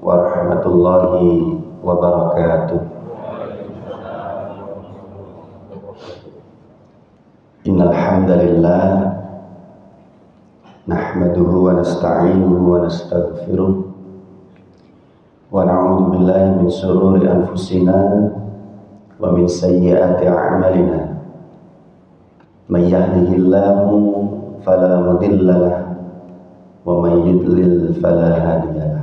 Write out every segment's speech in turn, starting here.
warahmatullahi wabarakatuh. Innal hamdalillah nahmaduhu wa nasta'inuhu wa nastaghfiruh wa na'udzu billahi min shururi anfusina wa min sayyiati a'malina. May yahdihillahu fala mudilla lahu wa may yudlil fala hadiya lahu.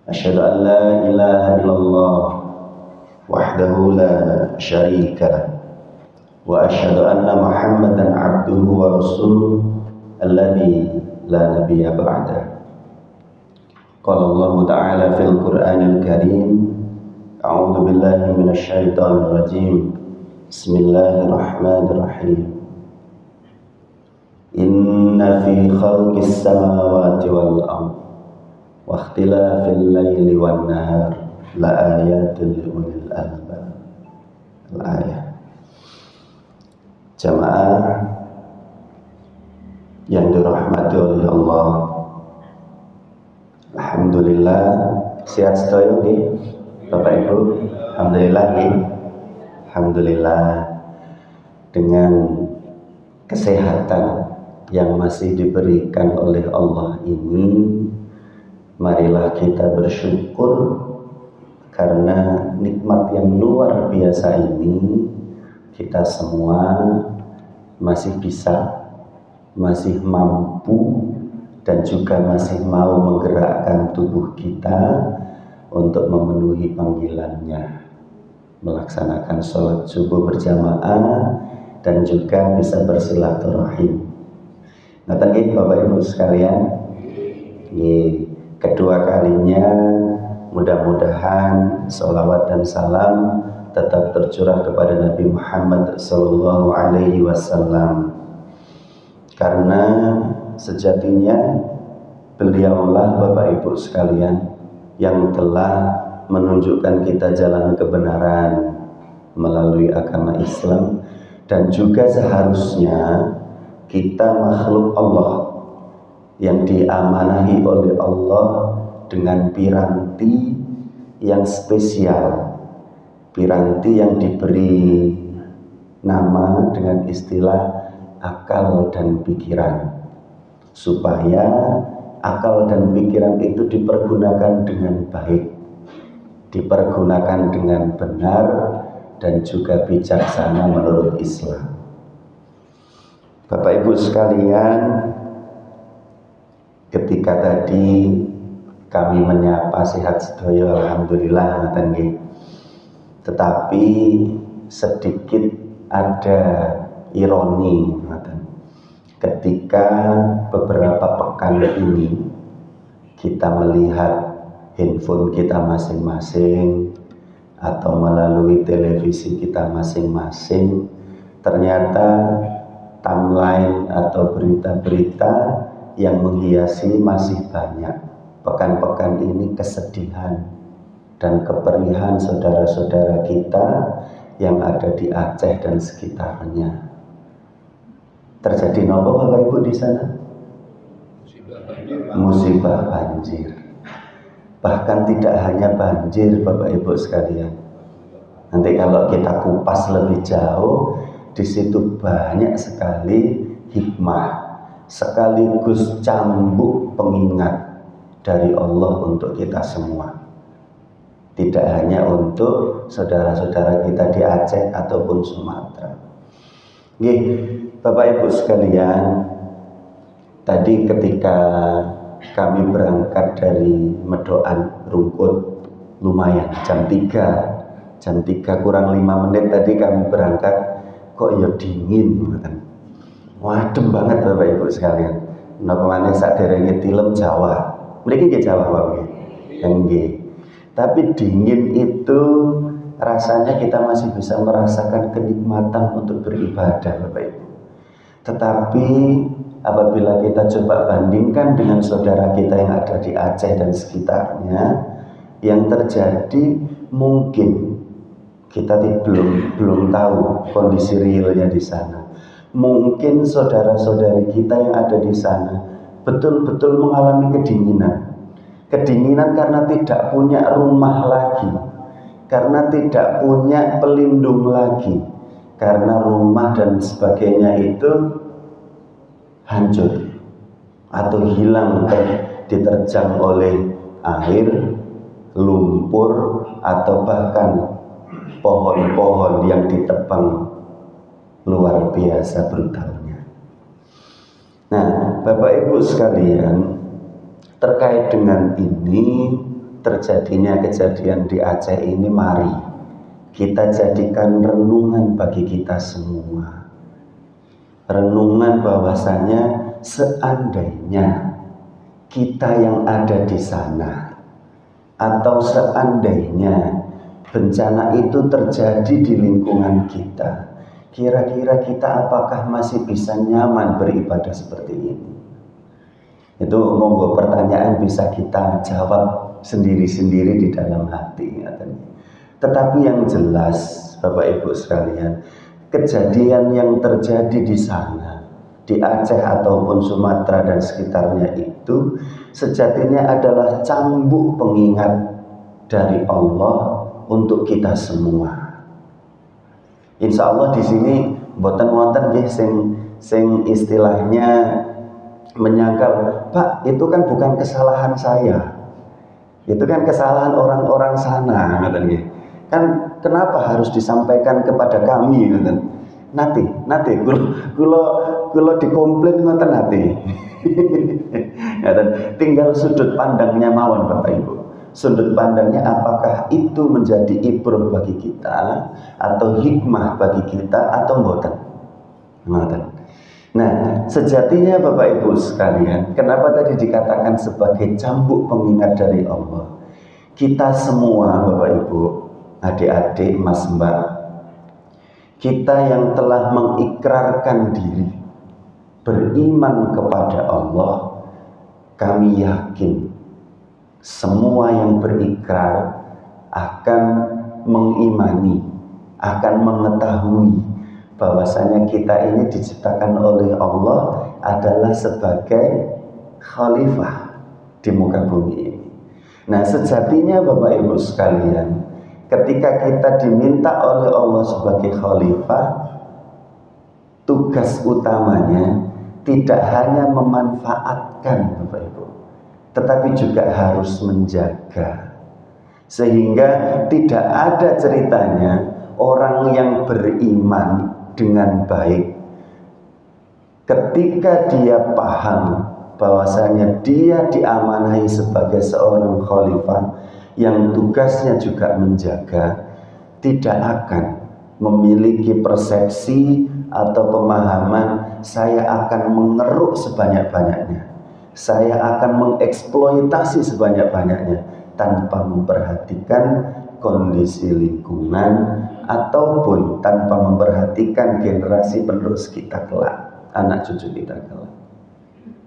Asyhadu an la ilaha illallah wahdahu la syarika lahu wa asyhadu anna Muhammadan abduhu wa rasuluh alladzi la nabiyya ba'da. Qala Allah ta'ala fil Qur'anil Karim, a'udzu billahi minasy syaithanir rajim. Bismillahirrahmanirrahim. Inna fi khalqis samawati wal ardh wa ikhtilafil laili wan nahar la ayatin li ulil albab. Al-ayah. Jamaah yang dirahmati oleh Allah, alhamdulillah sehat sedaya nggih Bapak Ibu. Alhamdulillah nggih. Alhamdulillah dengan kesehatan yang masih diberikan oleh Allah ini, marilah kita bersyukur karena nikmat yang luar biasa ini kita semua masih bisa, masih mampu, dan juga masih mau menggerakkan tubuh kita untuk memenuhi panggilannya, melaksanakan sholat subuh berjamaah dan juga bisa bersilaturahim. Nah, tadi Bapak Ibu sekalian, kedua kalinya mudah-mudahan sholawat dan salam tetap tercurah kepada Nabi Muhammad sallallahu alaihi wasallam, karena sejatinya beliaulah Bapak Ibu sekalian yang telah menunjukkan kita jalan kebenaran melalui agama Islam, dan juga seharusnya kita makhluk Allah yang diamanahi oleh Allah dengan piranti yang spesial, piranti yang diberi nama dengan istilah akal dan pikiran, supaya akal dan pikiran itu dipergunakan dengan baik, dipergunakan dengan benar dan juga bijaksana menurut Islam. Bapak Ibu sekalian, ketika tadi kami menyapa sehat sedaya, alhamdulillah, tetapi sedikit ada ironi, ketika beberapa pekan ini kita melihat handphone kita masing-masing atau melalui televisi kita masing-masing, ternyata timeline atau berita-berita yang menghiasi masih banyak. Pekan-pekan ini kesedihan dan keperihan saudara-saudara kita yang ada di Aceh dan sekitarnya. Terjadi apa Bapak Ibu di sana? Musibah banjir. Bahkan tidak hanya banjir Bapak Ibu sekalian. Nanti kalau kita kupas lebih jauh, di situ banyak sekali hikmah, sekaligus cambuk pengingat dari Allah untuk kita semua. Tidak hanya untuk saudara-saudara kita di Aceh ataupun Sumatera. Bapak Ibu sekalian, tadi ketika kami berangkat dari Medoan Rungkut, lumayan jam 3 kurang 5 menit tadi kami berangkat, kok ya dingin, wadem banget Bapak Ibu sekalian. Napa maneh saderenge tilem Jawa, mriki nggih Jawa Bapak nggih. Tapi dingin itu rasanya kita masih bisa merasakan kenikmatan untuk beribadah Bapak Ibu. Tetapi apabila kita coba bandingkan dengan saudara kita yang ada di Aceh dan sekitarnya, yang terjadi mungkin kita belum tahu kondisi realnya di sana. Mungkin saudara-saudari kita yang ada di sana betul-betul mengalami kedinginan kedinginan karena tidak punya rumah lagi, karena tidak punya pelindung lagi, karena rumah dan sebagainya itu hancur atau hilang diterjang oleh air, lumpur, atau bahkan pohon-pohon yang ditebang luar biasa brutalnya. Nah, Bapak Ibu sekalian, terkait dengan ini, terjadinya kejadian di Aceh ini, mari kita jadikan renungan bagi kita semua. Renungan bahwasanya seandainya kita yang ada di sana, atau seandainya bencana itu terjadi di lingkungan kita, kira-kira kita apakah masih bisa nyaman beribadah seperti ini? Itu monggo pertanyaan bisa kita jawab sendiri-sendiri di dalam hati. Tetapi yang jelas Bapak Ibu sekalian, kejadian yang terjadi di sana, di Aceh ataupun Sumatera dan sekitarnya itu sejatinya adalah cambuk pengingat dari Allah untuk kita semua. Insya Allah di sini mboten wonten nggih sing istilahnya menyangkal, Pak, itu kan bukan kesalahan saya, itu kan kesalahan orang-orang sana, kan kenapa harus disampaikan kepada kami, nanti kulo dikomplain ngoten nanti. Tinggal sudut pandangnya mawon Bapak Ibu. Sudut pandangnya apakah itu menjadi ibrah bagi kita, atau hikmah bagi kita, atau mboten. Nah, sejatinya Bapak Ibu sekalian, kenapa tadi dikatakan sebagai cambuk pengingat dari Allah? Kita semua Bapak Ibu, adik-adik, mas mbak, kita yang telah mengikrarkan diri beriman kepada Allah, kami yakin semua yang berikrar akan mengimani, akan mengetahui bahwasanya kita ini diciptakan oleh Allah adalah sebagai khalifah di muka bumi ini. Nah, sejatinya Bapak Ibu sekalian, ketika kita diminta oleh Allah sebagai khalifah, tugas utamanya tidak hanya memanfaatkan Bapak Ibu, tetapi juga harus menjaga, sehingga tidak ada ceritanya orang yang beriman dengan baik ketika dia paham bahwasanya dia diamanahi sebagai seorang khalifah yang tugasnya juga menjaga, tidak akan memiliki persepsi atau pemahaman saya akan mengeruk sebanyak-banyaknya, saya akan mengeksploitasi sebanyak-banyaknya tanpa memperhatikan kondisi lingkungan ataupun tanpa memperhatikan generasi penerus kita kelak, anak cucu kita kelak.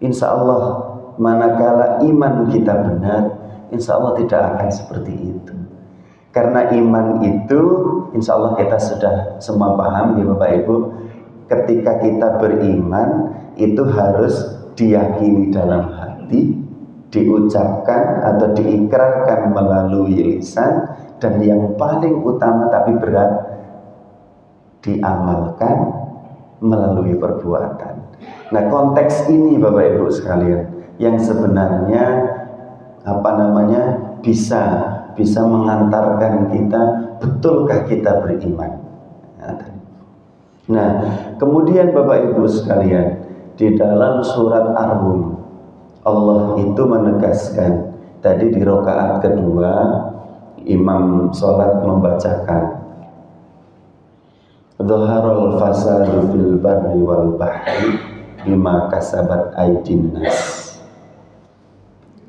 Insya Allah manakala iman kita benar, insya Allah tidak akan seperti itu. Karena iman itu insya Allah kita sudah semua paham ya Bapak Ibu, ketika kita beriman itu harus diyakini dalam hati, diucapkan atau diikrarkan melalui lisan, dan yang paling utama tapi berat, diamalkan melalui perbuatan. Nah, konteks ini Bapak Ibu sekalian yang sebenarnya bisa mengantarkan kita, betulkah kita beriman. Nah, kemudian Bapak Ibu sekalian, di dalam surat Ar-Rum Allah itu menegaskan, tadi di rakaat kedua imam sholat membacakan Dhaharul fasadu fil barri wal bahri bima kasabat aydin nas,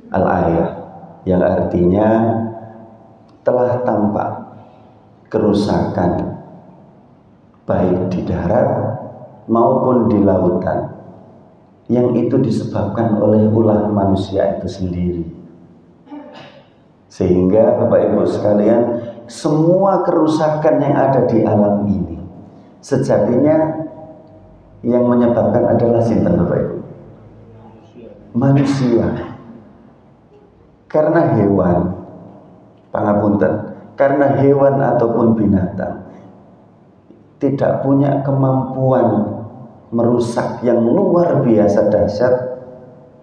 al-ayah, yang artinya telah tampak kerusakan baik di darat maupun di lautan, yang itu disebabkan oleh ulah manusia itu sendiri. Sehingga Bapak Ibu sekalian, semua kerusakan yang ada di alam ini sejatinya yang menyebabkan adalah sinten Bapak Ibu? Manusia. Karena hewan, pangapunten, karena hewan ataupun binatang tidak punya kemampuan merusak yang luar biasa dahsyat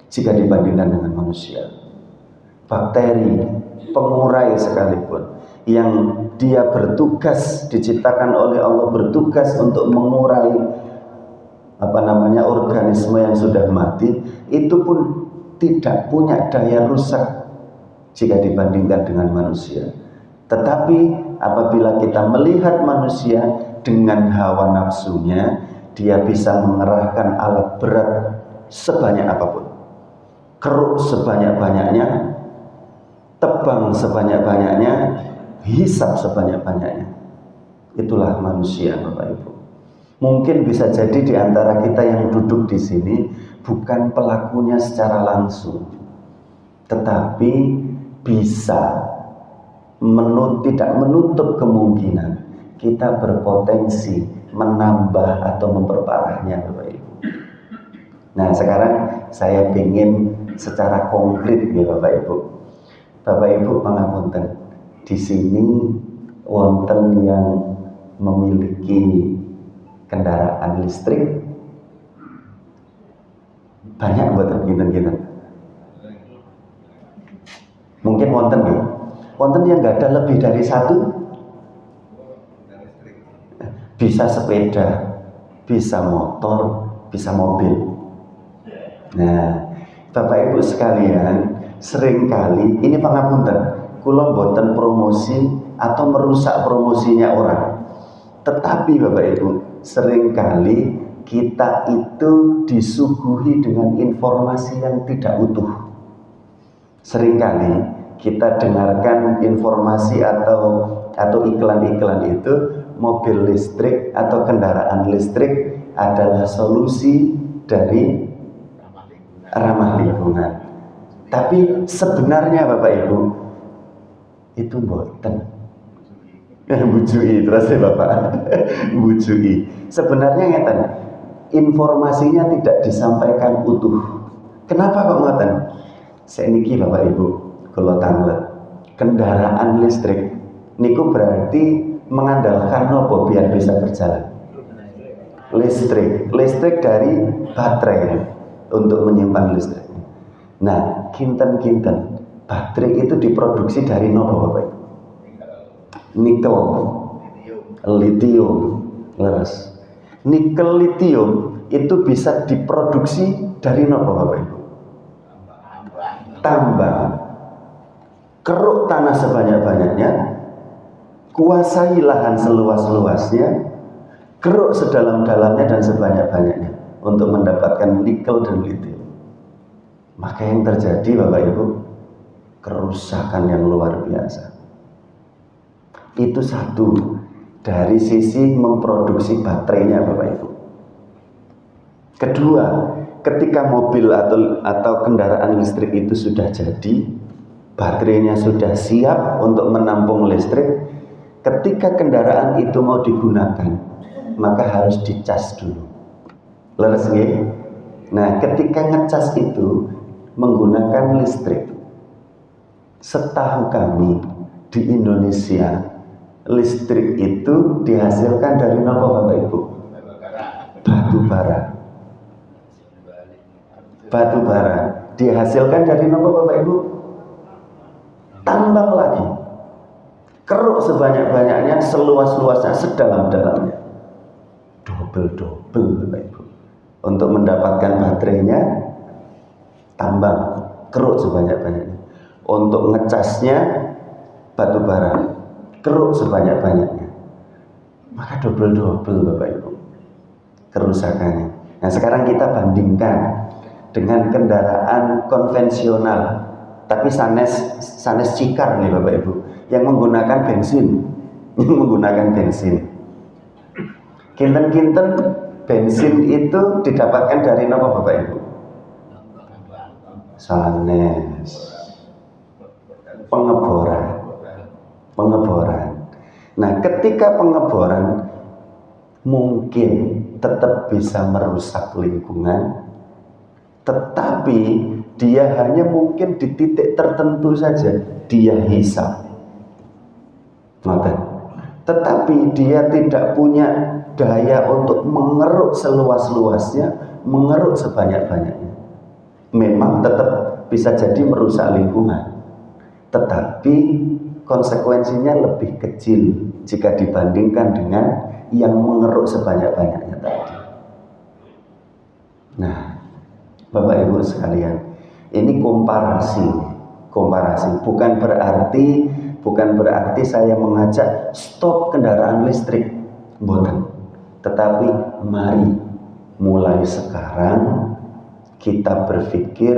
jika dibandingkan dengan manusia. Bakteri, pengurai sekalipun, yang dia bertugas, diciptakan oleh Allah bertugas untuk mengurai organisme yang sudah mati, itu pun tidak punya daya rusak jika dibandingkan dengan manusia. Tetapi apabila kita melihat manusia dengan hawa nafsunya, dia bisa mengerahkan alat berat sebanyak apapun, keruk sebanyak-banyaknya, tebang sebanyak-banyaknya, hisab sebanyak-banyaknya. Itulah manusia, Bapak Ibu. Mungkin bisa jadi di antara kita yang duduk di sini bukan pelakunya secara langsung, tetapi bisa tidak menutup kemungkinan kita berpotensi menambah atau memperparahnya, Bapak Ibu. Nah, sekarang saya ingin secara konkret ya Bapak Ibu. Bapak Ibu pangapunten, di sini wonten yang memiliki kendaraan listrik banyak buatan kinten-kinten. Mungkin wonten ya. Wonten yang nggak ada lebih dari satu. Bisa sepeda, bisa motor, bisa mobil. Nah, Bapak Ibu sekalian, seringkali ini pangapunten, kula boten promosi atau merusak promosinya orang. Tetapi Bapak Ibu, seringkali kita itu disuguhi dengan informasi yang tidak utuh. Seringkali kita dengarkan informasi atau iklan-iklan itu, mobil listrik atau kendaraan listrik adalah solusi dari ramah lingkungan. Tapi sebenarnya Bapak Ibu, itu boten. Bujui terus ya Bapak. Bujui. Sebenarnya ngeten, informasinya tidak disampaikan utuh. Kenapa kok ngoten? Saiki Bapak Ibu, kula tanglet, kendaraan listrik niku berarti mengandalkan nopo biar bisa berjalan? Listrik dari baterai untuk menyimpan listrik. Nah, kinten-kinten baterai itu diproduksi dari nopo Bapak Ibu? Nikel, litium, leres. Nikel litium itu bisa diproduksi dari nopo Bapak Ibu? Tambang. Keruk tanah sebanyak-banyaknya, kuasai lahan seluas-luasnya, keruk sedalam-dalamnya dan sebanyak-banyaknya untuk mendapatkan nikel dan litium. Maka yang terjadi Bapak Ibu, kerusakan yang luar biasa. Itu satu dari sisi memproduksi baterainya Bapak Ibu. Kedua, ketika mobil atau kendaraan listrik itu sudah jadi, baterainya sudah siap untuk menampung listrik, ketika kendaraan itu mau digunakan, maka harus dicas dulu. Leres nggih? Nah, ketika ngecas itu menggunakan listrik. Setahu kami di Indonesia, listrik itu dihasilkan dari apa Bapak Ibu? Batu bara. Batu bara dihasilkan dari apa Bapak Ibu? Tambang lagi. Keruk sebanyak-banyaknya, seluas-luasnya, sedalam-dalamnya. Double Bapak Ibu. Untuk mendapatkan baterainya, tambang, keruk sebanyak-banyaknya. Untuk ngecasnya, batu bara, keruk sebanyak-banyaknya. Maka double Bapak Ibu kerusakannya. Nah, sekarang kita bandingkan dengan kendaraan konvensional, tapi sanes cikar nih Bapak Ibu, yang menggunakan bensin. Kinten-kinten bensin itu didapatkan dari apa Bapak Ibu? Sanes. Pengeboran. Nah, ketika pengeboran mungkin tetap bisa merusak lingkungan, tetapi dia hanya mungkin di titik tertentu saja dia hisab. Tetapi dia tidak punya daya untuk mengeruk seluas-luasnya, mengeruk sebanyak-banyaknya. Memang tetap bisa jadi merusak lingkungan, tetapi konsekuensinya lebih kecil jika dibandingkan dengan yang mengeruk sebanyak-banyaknya tadi. Nah, Bapak Ibu sekalian, ini komparasi, bukan berarti saya mengajak stop kendaraan listrik, bukan. Tetapi mari mulai sekarang kita berpikir,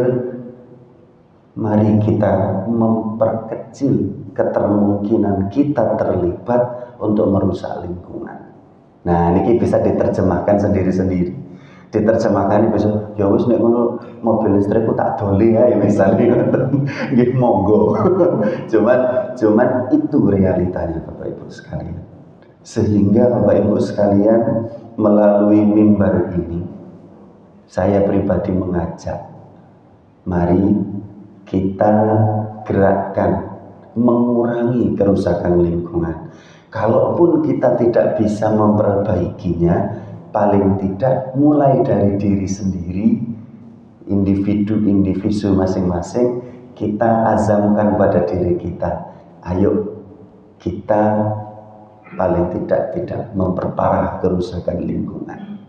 mari kita memperkecil ketermungkinan kita terlibat untuk merusak lingkungan. Nah, ini bisa diterjemahkan sendiri-sendiri. Diterjemahkan bisa, ya wis nek ngono mobil listrikku tak dole ya misalnya nggih monggo. cuman itu realitanya Bapak Ibu sekalian. Sehingga Bapak Ibu sekalian, melalui mimbar ini saya pribadi mengajak, mari kita gerakkan mengurangi kerusakan lingkungan. Kalaupun kita tidak bisa memperbaikinya, paling tidak mulai dari diri sendiri, individu masing-masing, kita azamkan pada diri kita, ayo kita paling tidak memperparah kerusakan lingkungan.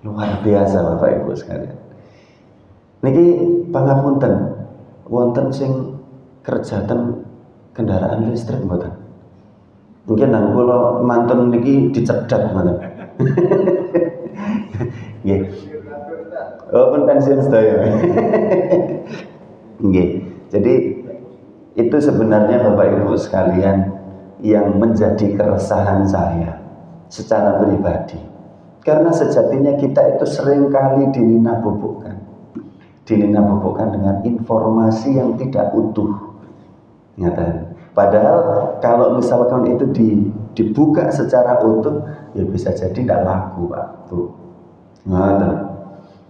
Luar biasa Bapak Ibu sekalian. Niki pangapunten, wonten sing kerjaan kendaraan listrik mboten? Mungkin nang kula mantun niki dicedak mboten. Nggih. Oh, pun pensiun sedaya. Nggih. Jadi itu sebenarnya Bapak Ibu sekalian yang menjadi keresahan saya secara pribadi. Karena sejatinya kita itu seringkali dinina-bobokkan dengan informasi yang tidak utuh. Nyata. Padahal kalau misalkan itu dibuka secara utuh, ya bisa jadi tidak laku Pak Bu.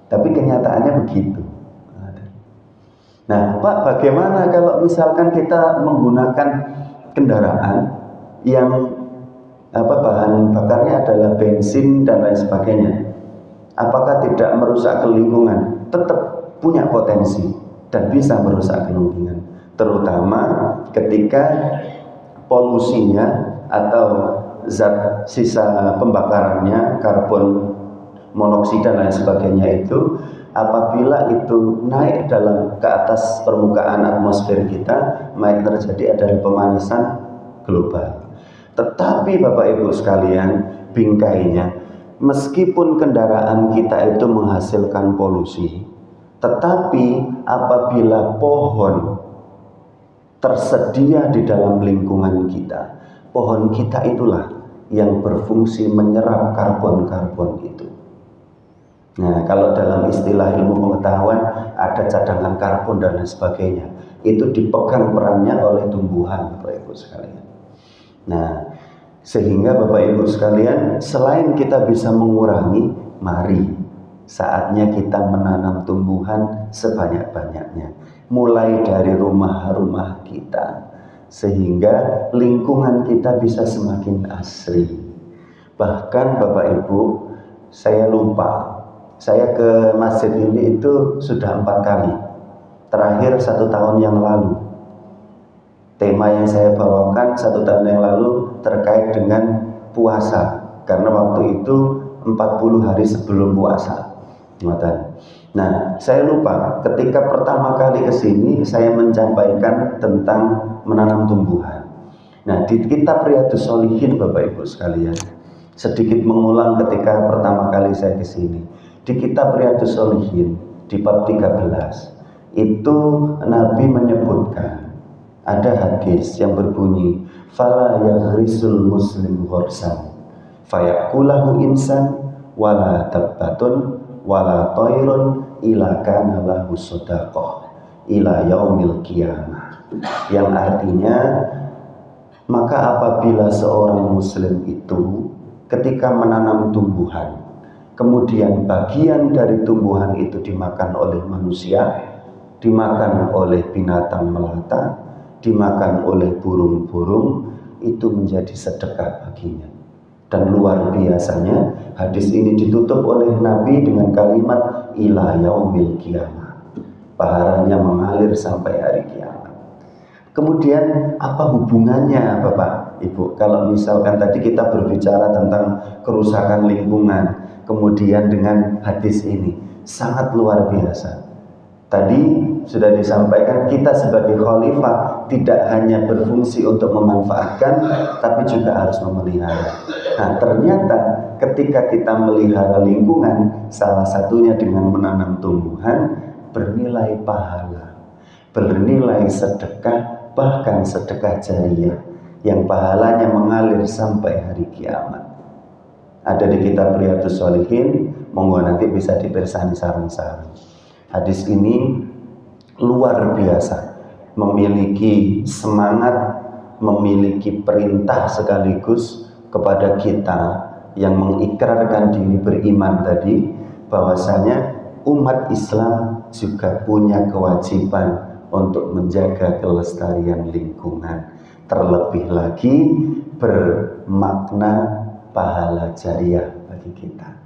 Tapi kenyataannya begitu. Nah Pak, bagaimana kalau misalkan kita menggunakan kendaraan yang bahan bakarnya adalah bensin dan lain sebagainya? Apakah tidak merusak lingkungan? Tetap punya potensi dan bisa merusak lingkungan, terutama ketika polusinya atau zat sisa pembakarannya, karbon monoksida dan lain sebagainya itu apabila itu naik ke atas permukaan atmosfer kita, maka terjadi adalah pemanasan global. Tetapi Bapak Ibu sekalian, bingkainya, meskipun kendaraan kita itu menghasilkan polusi, tetapi apabila pohon tersedia di dalam lingkungan kita, pohon kita itulah yang berfungsi menyerap karbon-karbon itu. Nah, kalau dalam istilah ilmu pengetahuan ada cadangan karbon dan lain sebagainya, itu dipegang perannya oleh tumbuhan Bapak Ibu sekalian. Nah, sehingga Bapak Ibu sekalian, selain kita bisa mengurangi, mari saatnya kita menanam tumbuhan sebanyak-banyaknya, mulai dari rumah-rumah kita, sehingga lingkungan kita bisa semakin asri. Bahkan Bapak Ibu, saya lupa, saya ke masjid ini itu sudah 4 kali, terakhir 1 tahun yang lalu. Tema yang saya bawakan 1 tahun yang lalu terkait dengan puasa, karena waktu itu 40 hari sebelum puasa. Nah, saya lupa ketika pertama kali ke sini saya menyampaikan tentang menanam tumbuhan. Nah, di kitab Riyadhus Shalihin Bapak Ibu sekalian, sedikit mengulang ketika pertama kali saya ke sini. Di kitab Riyadhus Shalihin di bab 13 itu Nabi menyebutkan ada hadis yang berbunyi, fala yaghrisul muslim ghorsan fayakulahu insan wala tabbatun wala toirun ila kana lahu sodaqoh ila yaumil qiyamah. Yang artinya, maka apabila seorang muslim itu ketika menanam tumbuhan, kemudian bagian dari tumbuhan itu dimakan oleh manusia, dimakan oleh binatang melata, dimakan oleh burung-burung, itu menjadi sedekah baginya. Dan luar biasanya hadis ini ditutup oleh Nabi dengan kalimat ila yaumil qiyamah, pahalanya mengalir sampai hari kiamat. Kemudian apa hubungannya Bapak Ibu? Kalau misalkan tadi kita berbicara tentang kerusakan lingkungan, kemudian dengan hadis ini sangat luar biasa. Tadi sudah disampaikan kita sebagai khalifah tidak hanya berfungsi untuk memanfaatkan, tapi juga harus memelihara. Nah ternyata ketika kita melihara lingkungan, salah satunya dengan menanam tumbuhan, bernilai pahala, bernilai sedekah, bahkan sedekah jariyah yang pahalanya mengalir sampai hari kiamat. Ada di kitab Riyadhus Shalihin, monggo nanti bisa dipersani sarang-sarang. Hadis ini luar biasa, memiliki semangat, memiliki perintah sekaligus kepada kita yang mengikrarkan diri beriman tadi, bahwasanya umat Islam juga punya kewajiban untuk menjaga kelestarian lingkungan, terlebih lagi bermakna pahala jariah bagi kita.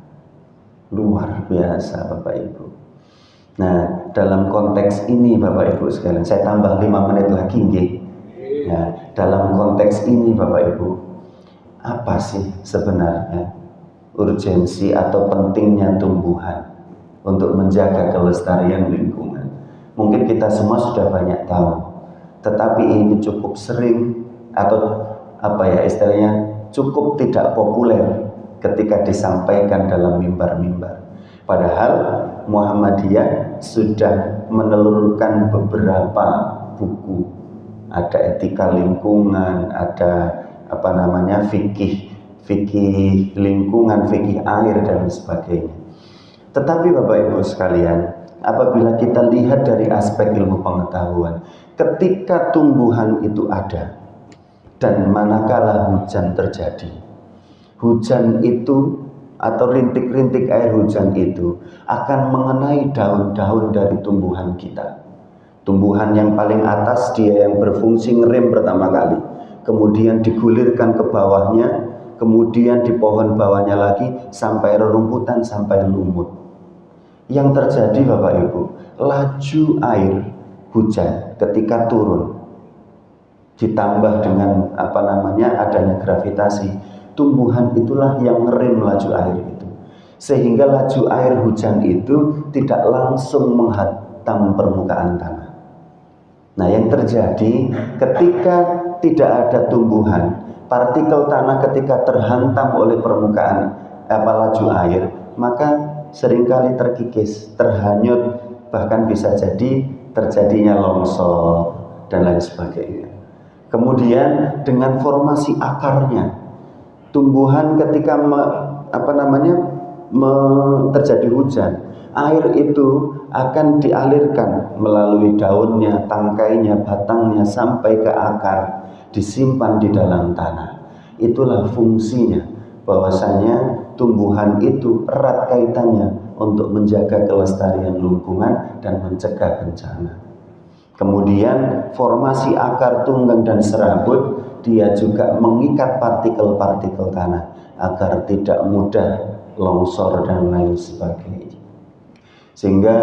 Luar biasa Bapak Ibu. Nah, dalam konteks ini Bapak Ibu sekalian, saya tambah 5 menit lagi nggih. Nah, dalam konteks ini Bapak Ibu, apa sih sebenarnya urgensi atau pentingnya tumbuhan untuk menjaga kelestarian lingkungan? Mungkin kita semua sudah banyak tahu, tetapi ini cukup sering atau apa ya istilahnya, cukup tidak populer ketika disampaikan dalam mimbar-mimbar. Padahal Muhammadiyah sudah menelurkan beberapa buku, ada etika lingkungan, ada apa namanya fikih lingkungan, fikih air dan sebagainya. Tetapi Bapak Ibu sekalian, apabila kita lihat dari aspek ilmu pengetahuan, ketika tumbuhan itu ada dan manakala hujan terjadi, hujan itu atau rintik-rintik air hujan itu akan mengenai daun-daun dari tumbuhan kita. Tumbuhan yang paling atas dia yang berfungsi ngerem pertama kali, kemudian digulirkan ke bawahnya, kemudian di pohon bawahnya lagi sampai rerumputan, sampai lumut. Yang terjadi Bapak Ibu, laju air hujan ketika turun ditambah dengan apa namanya adanya gravitasi, tumbuhan itulah yang ngerem laju air itu, sehingga laju air hujan itu tidak langsung menghantam permukaan tanah. Nah yang terjadi ketika tidak ada tumbuhan, partikel tanah ketika terhantam oleh permukaan laju air, maka seringkali terkikis, terhanyut, bahkan bisa jadi terjadinya longsor dan lain sebagainya. Kemudian dengan formasi akarnya, tumbuhan ketika terjadi hujan, air itu akan dialirkan melalui daunnya, tangkainya, batangnya sampai ke akar, disimpan di dalam tanah. Itulah fungsinya, bahwasanya tumbuhan itu erat kaitannya untuk menjaga kelestarian lingkungan dan mencegah bencana. Kemudian formasi akar, tunggang dan serabut, dia juga mengikat partikel-partikel tanah agar tidak mudah longsor dan lain sebagainya. Sehingga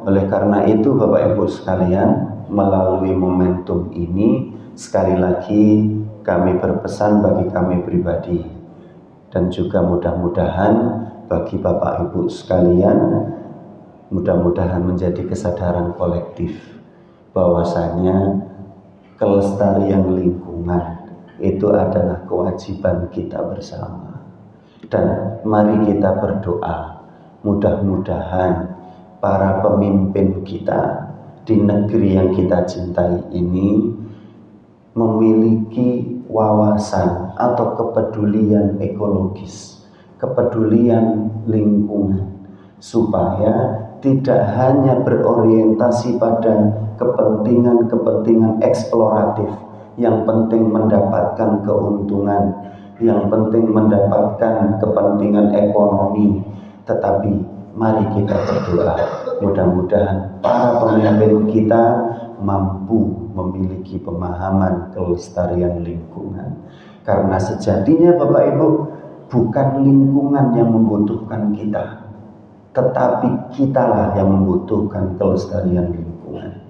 oleh karena itu Bapak Ibu sekalian, melalui momentum ini sekali lagi kami berpesan bagi kami pribadi dan juga mudah-mudahan bagi Bapak Ibu sekalian, mudah-mudahan menjadi kesadaran kolektif bahwasanya kelestarian lingkungan itu adalah kewajiban kita bersama. Dan mari kita berdoa, mudah-mudahan para pemimpin kita di negeri yang kita cintai ini memiliki wawasan atau kepedulian ekologis, kepedulian lingkungan, supaya tidak hanya berorientasi pada kepentingan-kepentingan eksploratif, yang penting mendapatkan keuntungan, yang penting mendapatkan kepentingan ekonomi, tetapi mari kita berdoa mudah-mudahan para pemimpin kita mampu memiliki pemahaman kelestarian lingkungan. Karena sejatinya Bapak Ibu, bukan lingkungan yang membutuhkan kita, tetapi kitalah yang membutuhkan kelestarian lingkungan.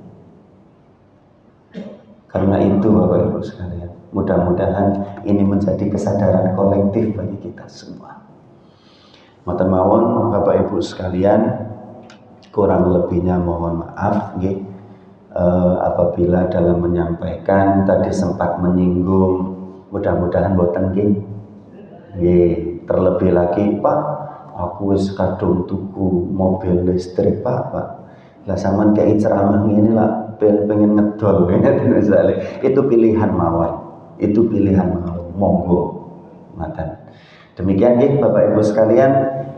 Karena itu Bapak Ibu sekalian, mudah-mudahan ini menjadi kesadaran kolektif bagi kita semua. Matur mawon Bapak Ibu sekalian, kurang lebihnya mohon maaf nggih, apabila dalam menyampaikan tadi sempat menyinggung, mudah-mudahan boten nggih. Terlebih lagi, Pak, aku wis kadung tuku mobil listrik, Pak. Lah sampean kei ceramah ngene lah, pengen ngedol misalnya. Itu pilihan mawon. Itu pilihan mawon. Monggo. Ngoten. Demikian nggih Bapak Ibu sekalian,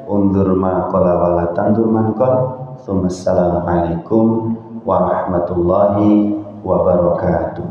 undur maqala wala tandur manqal. Assalamualaikum warahmatullahi wabarakatuh.